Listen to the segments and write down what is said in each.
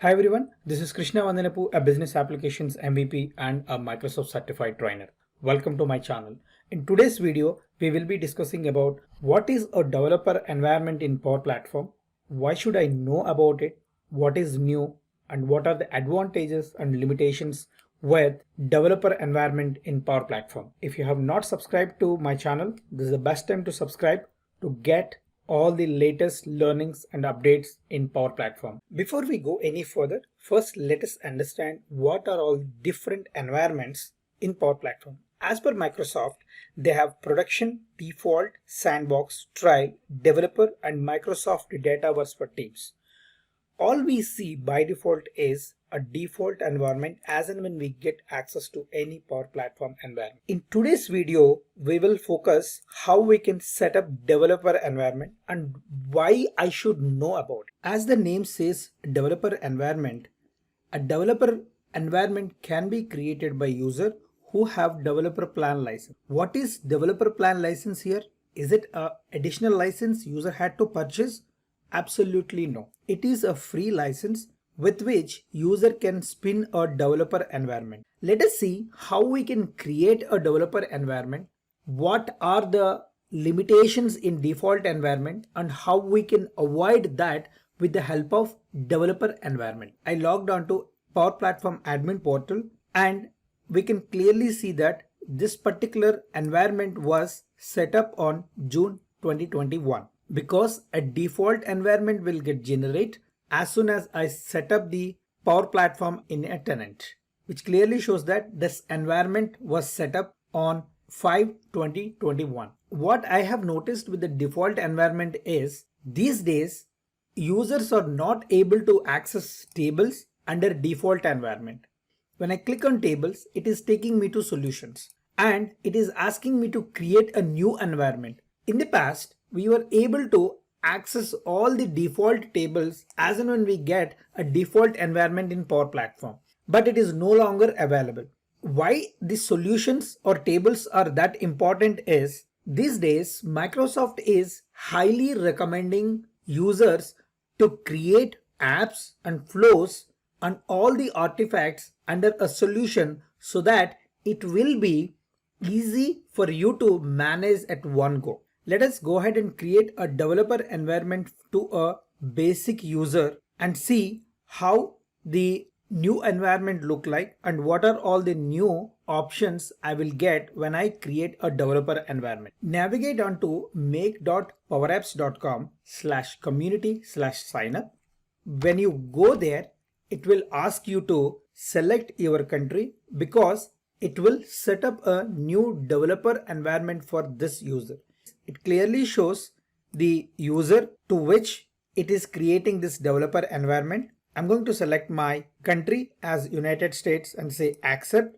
Hi everyone, this is Krishna Vandanapu, a business applications MVP and a Microsoft certified trainer. Welcome to my channel. In today's video, we will be discussing about what is a developer environment in Power Platform, why should I know about it, what is new, and what are the advantages and limitations with developer environment in Power Platform. If you have not subscribed to my channel, this is the best time to subscribe to get all the latest learnings and updates in Power Platform. Before we go any further, first let us understand what are all different environments in Power Platform. As per Microsoft, they have production, default, sandbox, trial, developer, and Microsoft Dataverse for teams. All we see by default is a default environment as and when we get access to any Power Platform environment. In today's video, we will focus how we can set up developer environment and why I should know about it. As the name says, developer environment, a developer environment can be created by user who have developer plan license. What is developer plan license here? Is it a additional license user had to purchase? Absolutely no. It is a free license with which user can spin a developer environment. Let us see how we can create a developer environment, what are the limitations in default environment, and how we can avoid that with the help of developer environment. I logged on to Power Platform admin portal and we can clearly see that this particular environment was set up on June 2021. Because a default environment will get generated as soon as I set up the Power Platform in a tenant, which clearly shows that this environment was set up on 5/20/21. What I have noticed with the default environment is these days users are not able to access tables under default environment. When I click on tables, it is taking me to solutions and it is asking me to create a new environment. In the past, we were able to access all the default tables as and when we get a default environment in Power Platform, but it is no longer available. Why the solutions or tables are that important is these days Microsoft is highly recommending users to create apps and flows and all the artifacts under a solution so that it will be easy for you to manage at one go. Let us go ahead and create a developer environment to a basic user and see how the new environment look like and what are all the new options I will get when I create a developer environment. Navigate on to make.powerapps.com/community/signup. When you go there, it will ask you to select your country because it will set up a new developer environment for this user. It clearly shows the user to which it is creating this developer environment. I'm going to select my country as United States and say accept.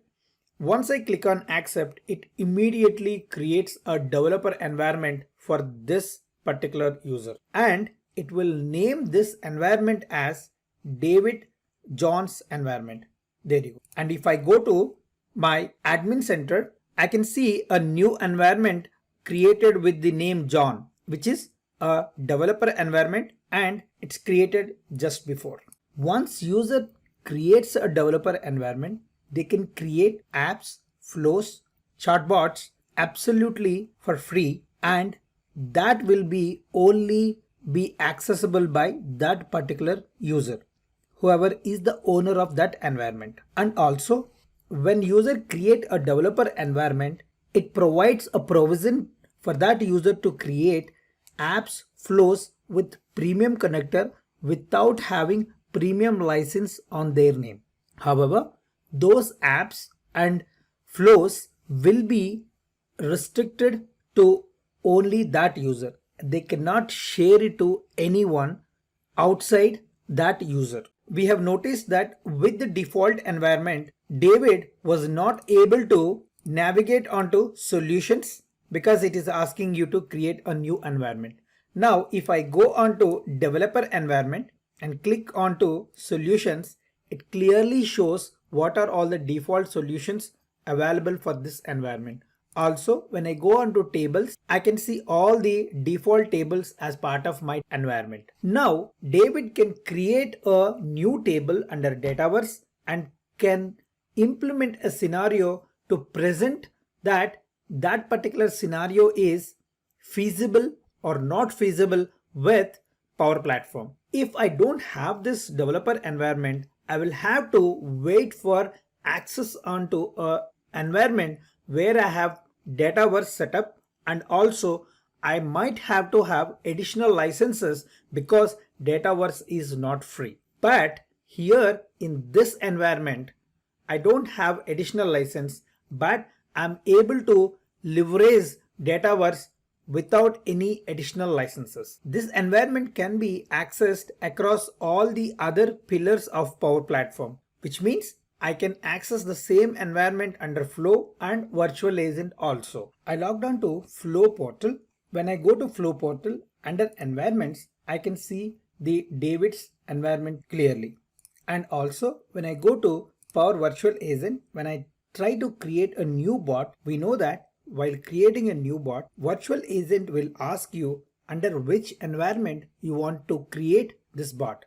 Once I click on accept, it immediately creates a developer environment for this particular user and it will name this environment as David John's environment. There you go. And if I go to my admin center, I can see a new environment created with the name John, which is a developer environment and it's created just before. Once user creates a developer environment, they can create apps, flows, chatbots absolutely for free and that will be only be accessible by that particular user, whoever is the owner of that environment. And also when user create a developer environment, it provides a provision for that user to create apps, flows with premium connector without having premium license on their name. However, those apps and flows will be restricted to only that user. They cannot share it to anyone outside that user. We have noticed that with the default environment, David was not able to navigate onto solutions because it is asking you to create a new environment. Now, if I go onto developer environment and click onto solutions, it clearly shows what are all the default solutions available for this environment. Also, when I go onto tables, I can see all the default tables as part of my environment. Now, David can create a new table under Dataverse and can implement a scenario to present that particular scenario is feasible or not feasible with Power Platform. If I don't have this developer environment, I will have to wait for access onto a environment where I have Dataverse setup, and also I might have to have additional licenses because Dataverse is not free. But here in this environment, I don't have additional license, but I'm able to leverage Dataverse without any additional licenses. This environment can be accessed across all the other pillars of Power Platform, which means I can access the same environment under Flow and Virtual Agent also. I logged on to Flow portal. When I go to Flow portal, under environments, I can see the David's environment clearly. And also when I go to Power Virtual Agent, when I try to create a new bot, we know that while creating a new bot, Virtual Agent will ask you under which environment you want to create this bot.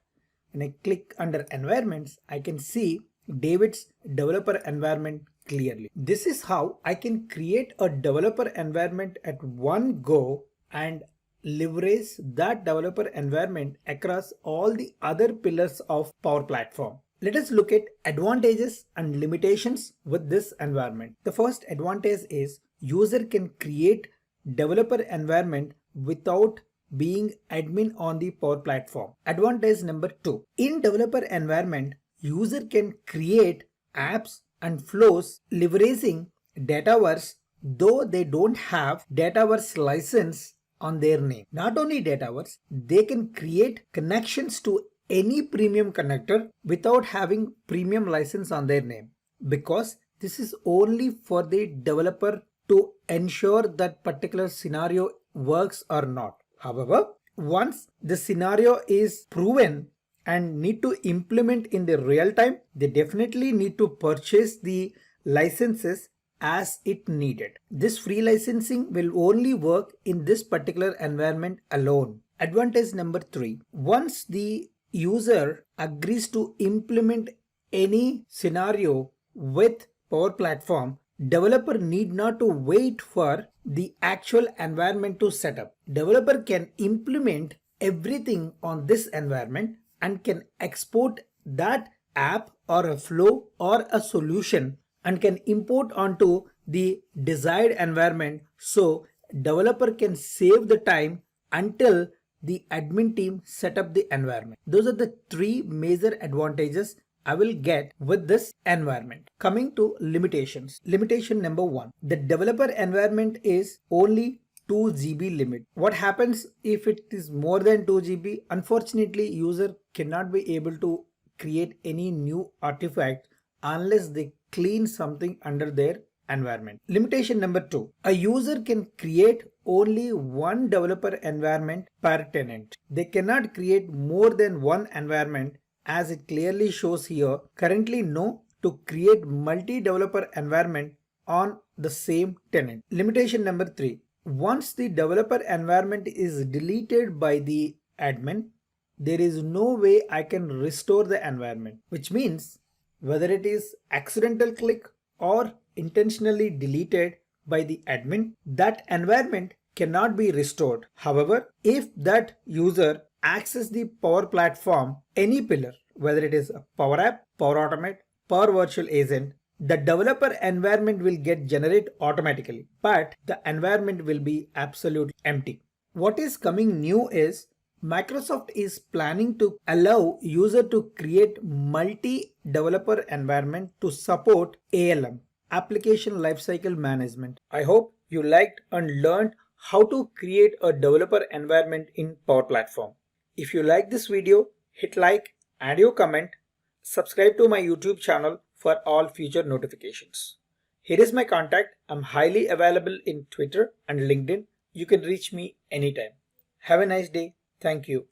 When I click under environments, I can see David's developer environment clearly. This is how I can create a developer environment at one go and leverage that developer environment across all the other pillars of Power Platform. Let us look at advantages and limitations with this environment. The first advantage is user can create developer environment without being admin on the Power Platform. Advantage number 2. In developer environment, user can create apps and flows leveraging Dataverse though they don't have Dataverse license on their name. Not only Dataverse, they can create connections to any premium connector without having premium license on their name, because this is only for the developer to ensure that particular scenario works or not. However, once the scenario is proven and need to implement in the real time, they definitely need to purchase the licenses as it needed. This free licensing will only work in this particular environment alone. Advantage number 3. Once the user agrees to implement any scenario with Power Platform, developer need not to wait for the actual environment to set up. Developer can implement everything on this environment and can export that app or a flow or a solution and can import onto the desired environment, so developer can save the time until the admin team set up the environment. Those are the 3 major advantages I will get with this environment. Coming to limitations. Limitation number 1. The developer environment is only 2 GB limit. What happens if it is more than 2 GB? Unfortunately, user cannot be able to create any new artifact unless they clean something under their environment. Limitation number 2. A user can create only one developer environment per tenant. They cannot create more than one environment, as it clearly shows here. Currently no to create multi-developer environment on the same tenant. Limitation number 3. Once the developer environment is deleted by the admin, there is no way I can restore the environment, which means whether it is accidental click or intentionally deleted by the admin, that environment cannot be restored. However, if that user access the Power Platform, any pillar, whether it is a Power App, Power Automate, Power Virtual Agent, the developer environment will get generated automatically, but the environment will be absolutely empty. What is coming new is Microsoft is planning to allow user to create multi-developer environment to support ALM, Application Lifecycle Management. I hope you liked and learned how to create a developer environment in Power Platform. If you like this video, hit like, add your comment, subscribe to my YouTube channel for all future notifications. Here is my contact. I'm highly available in Twitter and LinkedIn. You can reach me anytime. Have a nice day. Thank you.